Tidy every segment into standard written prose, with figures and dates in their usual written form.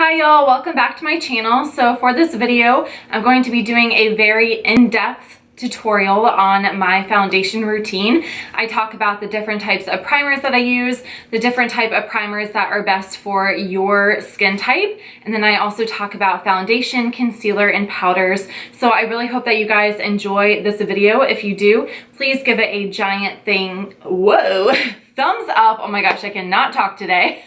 Hi y'all, welcome back to my channel. So for this video, I'm going to be doing a very in-depth tutorial on my foundation routine. I talk about the different types of primers that I use, the different type of primers that are best for your skin type, and then I also talk about foundation, concealer, and powders. So I really hope that you guys enjoy this video. If you do, please give it a giant thumbs up. Oh my gosh, I cannot talk today.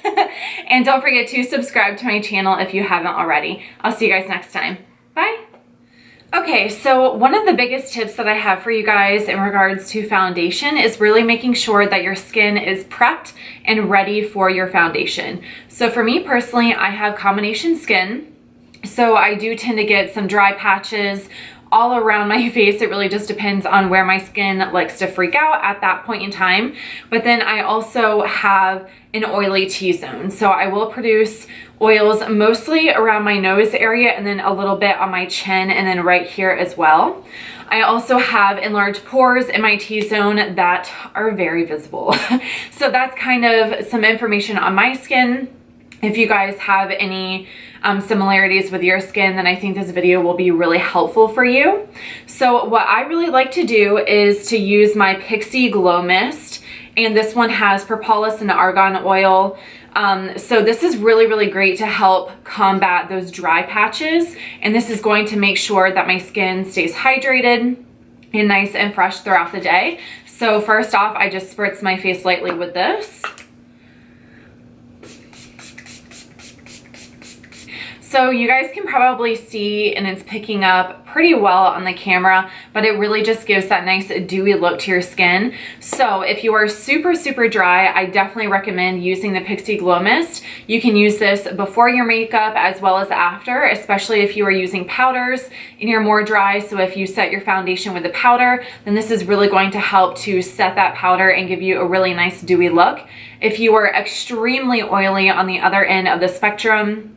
And don't forget to subscribe to my channel if you haven't already. I'll see you guys next time. Bye. Okay, so one of the biggest tips that I have for you guys in regards to foundation is really making sure that your skin is prepped and ready for your foundation. So for me personally, I have combination skin. So I do tend to get some dry patches all around my face. It really just depends on where my skin likes to freak out at that point in time. But then I also have an oily T-zone. So I will produce oils mostly around my nose area and then a little bit on my chin and then right here as well. I also have enlarged pores in my T-zone that are very visible. So that's kind of some information on my skin. If you guys have any similarities with your skin, then I think this video will be really helpful for you. So what I really like to do is to use my PIXI Glow Mist, and this one has propolis and argan oil. So this is really great to help combat those dry patches, and this is going to make sure that my skin stays hydrated and nice and fresh throughout the day. So first off, I just spritz my face lightly with this. So you guys can probably see, and it's picking up pretty well on the camera, but it really just gives that nice dewy look to your skin. So if you are super dry, I definitely recommend using the PIXI Glow Mist. You can use this before your makeup as well as after, especially if you are using powders and you're more dry. So if you set your foundation with a powder, then this is really going to help to set that powder and give you a really nice dewy look. If you are extremely oily on the other end of the spectrum,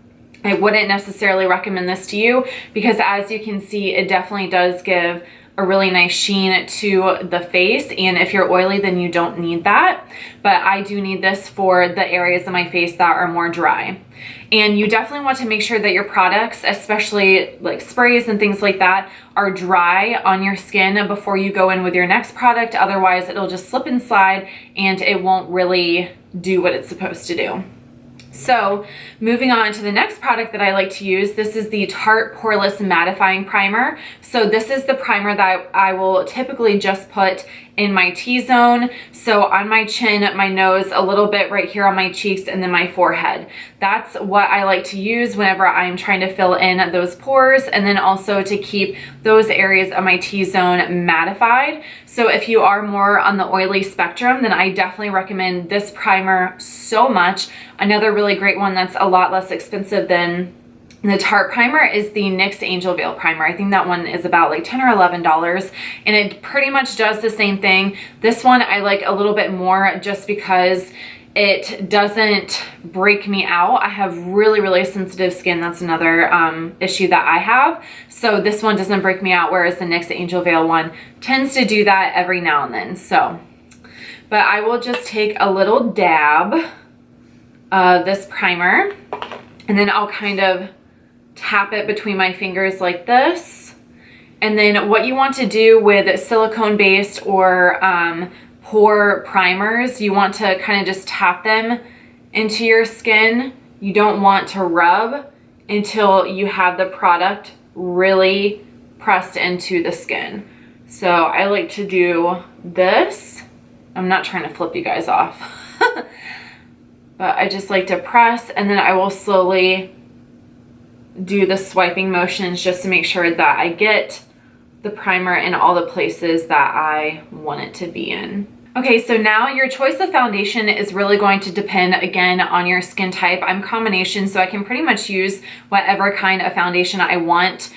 I wouldn't necessarily recommend this to you because, as you can see, it definitely does give a really nice sheen to the face, and if you're oily then you don't need that, but I do need this for the areas of my face that are more dry. And you definitely want to make sure that your products, especially like sprays and things like that, are dry on your skin before you go in with your next product. Otherwise it'll just slip and slide and it won't really do what it's supposed to do. So moving on to the next product that I like to use, this is the Tarte Poreless Mattifying Primer. So this is the primer that I will typically just put in my T-zone. So on my chin, my nose, a little bit right here on my cheeks, and then my forehead. That's what I like to use whenever I'm trying to fill in those pores, and then also to keep those areas of my T-zone mattified. So if you are more on the oily spectrum, then I definitely recommend this primer so much. Another really great one that's a lot less expensive than the Tarte primer is the NYX Angel Veil primer. I think that one is about like $10 or $11, and it pretty much does the same thing. This one I like a little bit more just because it doesn't break me out. I have really sensitive skin. That's another issue that I have. So this one doesn't break me out, whereas the NYX Angel Veil one tends to do that every now and then. So, but I will just take a little dab of this primer, and then I'll kind of tap it between my fingers like this. And then what you want to do with silicone based or pore primers, you want to kind of just tap them into your skin. You don't want to rub until you have the product really pressed into the skin. So I like to do this. I'm not trying to flip you guys off. But I just like to press, and then I will slowly do the swiping motions just to make sure that I get the primer in all the places that I want it to be in. Okay, so now your choice of foundation is really going to depend again on your skin type. I'm combination, so I can pretty much use whatever kind of foundation I want.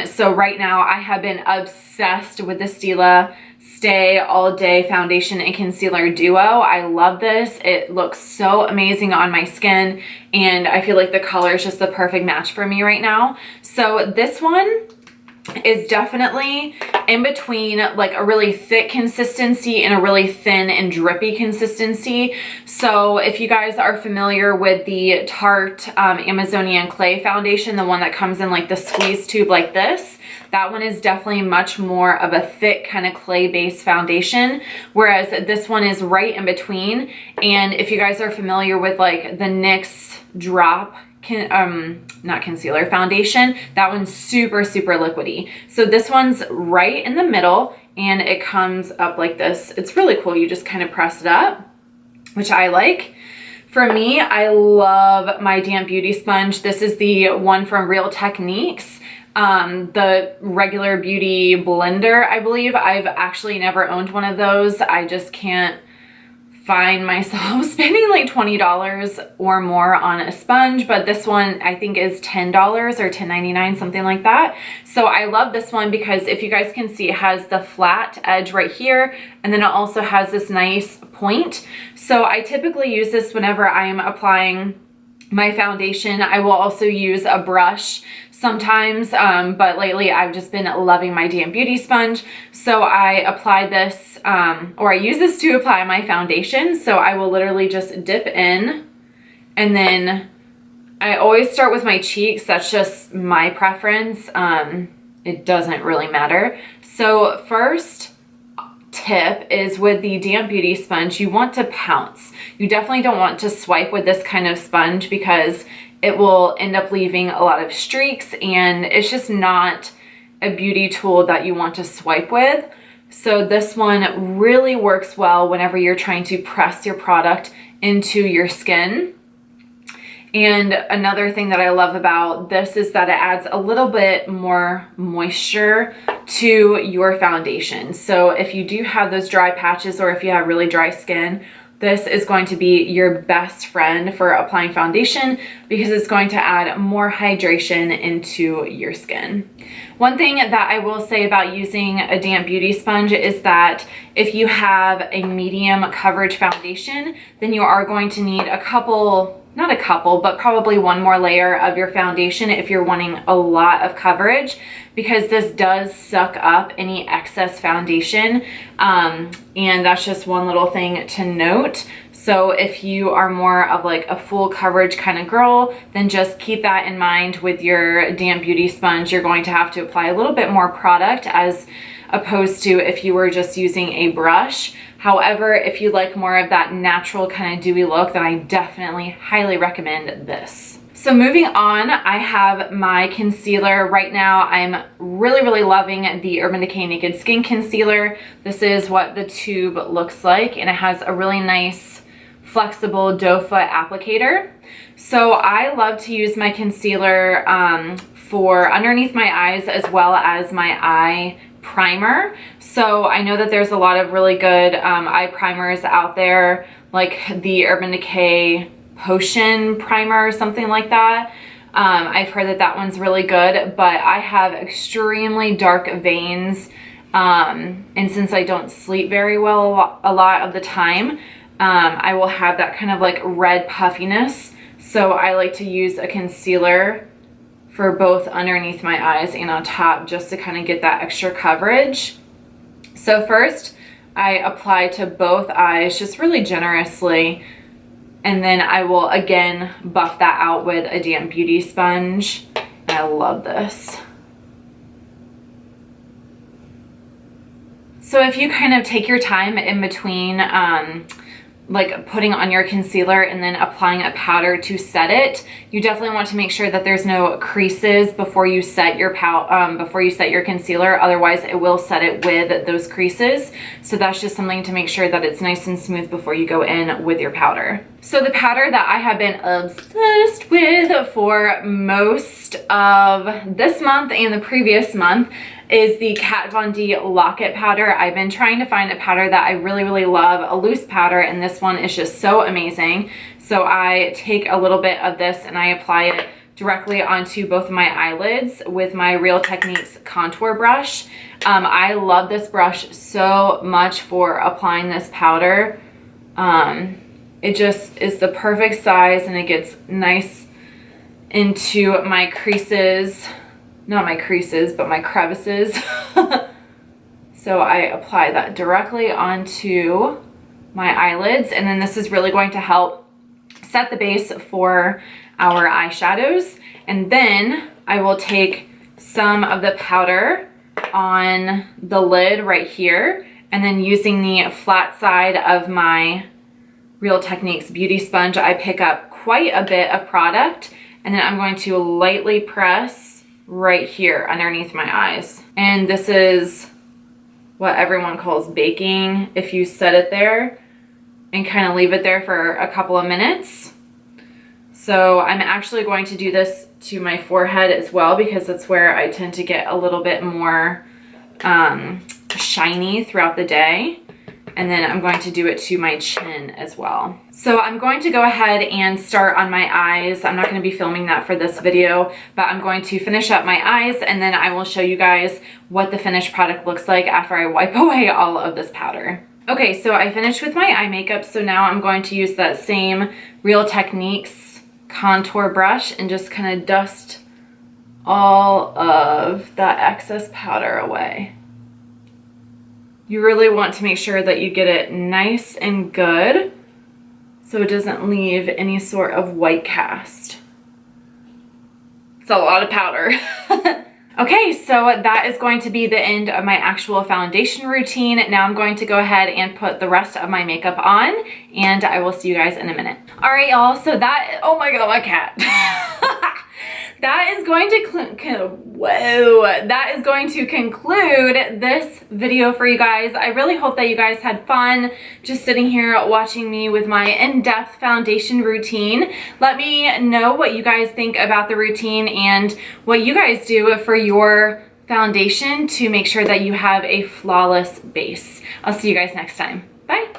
So right now I have been obsessed with the Stila Stay All Day Foundation and Concealer Duo. I love this. It looks so amazing on my skin, and I feel like the color is just the perfect match for me right now. So this one is definitely in between like a really thick consistency and a really thin and drippy consistency. So if you guys are familiar with the Tarte Amazonian Clay foundation, the one that comes in like the squeeze tube like this, that one is definitely much more of a thick kind of clay based foundation, whereas this one is right in between. And if you guys are familiar with like the NYX drop not concealer, foundation, that one's super liquidy. So this one's right in the middle and it comes up like this. It's really cool. You just kind of press it up, which I like. For me, I love my damp beauty sponge. This is the one from Real Techniques. The regular beauty blender, I believe. I've actually never owned one of those. I just can't find myself spending like $20 or more on a sponge, but this one I think is $10 or $10.99, something like that. So I love this one because if you guys can see, it has the flat edge right here, and then it also has this nice point. So I typically use this whenever I am applying my foundation. I will also use a brush sometimes, but lately I've just been loving my damp beauty sponge. So I apply this, or I use this to apply my foundation. So I will literally just dip in, and then I always start with my cheeks. That's just my preference. It doesn't really matter. So first tip is with the damp beauty sponge, you want to pounce. You definitely don't want to swipe with this kind of sponge because it will end up leaving a lot of streaks, and it's just not a beauty tool that you want to swipe with. So this one really works well whenever you're trying to press your product into your skin. And another thing that I love about this is that it adds a little bit more moisture to your foundation. So if you do have those dry patches, or if you have really dry skin, this is going to be your best friend for applying foundation because it's going to add more hydration into your skin. One thing that I will say about using a damp beauty sponge is that if you have a medium coverage foundation, then you are going to need a couple, not a couple, but probably one more layer of your foundation if you're wanting a lot of coverage, because this does suck up any excess foundation. And that's just one little thing to note. So if you are more of like a full coverage kind of girl, then just keep that in mind with your damp beauty sponge. You're going to have to apply a little bit more product as opposed to if you were just using a brush. However, if you like more of that natural kind of dewy look, then I definitely highly recommend this. So moving on, I have my concealer. Right now, I'm really loving the Urban Decay Naked Skin Concealer. This is what the tube looks like, and it has a really nice flexible doe foot applicator. So I love to use my concealer for underneath my eyes as well as my eye primer. So I know that there's a lot of really good eye primers out there, like the Urban Decay Potion Primer or something like that. I've heard that that one's really good, but I have extremely dark veins, and since I don't sleep very well a lot of the time, I will have that kind of like red puffiness. So I like to use a concealer for both underneath my eyes and on top, just to kind of get that extra coverage. So first I apply to both eyes just really generously, and then I will again buff that out with a damp beauty sponge. And I love this. So if you kind of take your time in between like putting on your concealer and then applying a powder to set it, you definitely want to make sure that there's no creases before you set your concealer. Otherwise it will set it with those creases. So that's just something to make sure that it's nice and smooth before you go in with your powder. So the powder that I have been obsessed with for most of this month and the previous month is the Kat Von D Lock-It powder. I've been trying to find a powder that I really love, a loose powder, and this one is just so amazing. So I take a little bit of this and I apply it directly onto both of my eyelids with my Real Techniques contour brush. I love this brush so much for applying this powder. It just is the perfect size and it gets nice into my creases not my creases, but my crevices. So I apply that directly onto my eyelids, and then this is really going to help set the base for our eyeshadows. And then I will take some of the powder on the lid right here, and then using the flat side of my Real Techniques beauty sponge, I pick up quite a bit of product, and then I'm going to lightly press right here underneath my eyes. And this is what everyone calls baking, if you set it there and kind of leave it there for a couple of minutes. So I'm actually going to do this to my forehead as well, because that's where I tend to get a little bit more shiny throughout the day. And then I'm going to do it to my chin as well. So I'm going to go ahead and start on my eyes. I'm not going to be filming that for this video, but I'm going to finish up my eyes, and then I will show you guys what the finished product looks like after I wipe away all of this powder. Okay, so I finished with my eye makeup, so now I'm going to use that same Real Techniques contour brush and just kind of dust all of that excess powder away. You really want to make sure that you get it nice and good so it doesn't leave any sort of white cast. It's a lot of powder. Okay, so that is going to be the end of my actual foundation routine. Now I'm going to go ahead and put the rest of my makeup on, and I will see you guys in a minute. All right, y'all, so that, oh my God, my cat. That is going to conclude this video for you guys. I really hope that you guys had fun just sitting here watching me with my in-depth foundation routine. Let me know what you guys think about the routine and what you guys do for your foundation to make sure that you have a flawless base. I'll see you guys next time. Bye.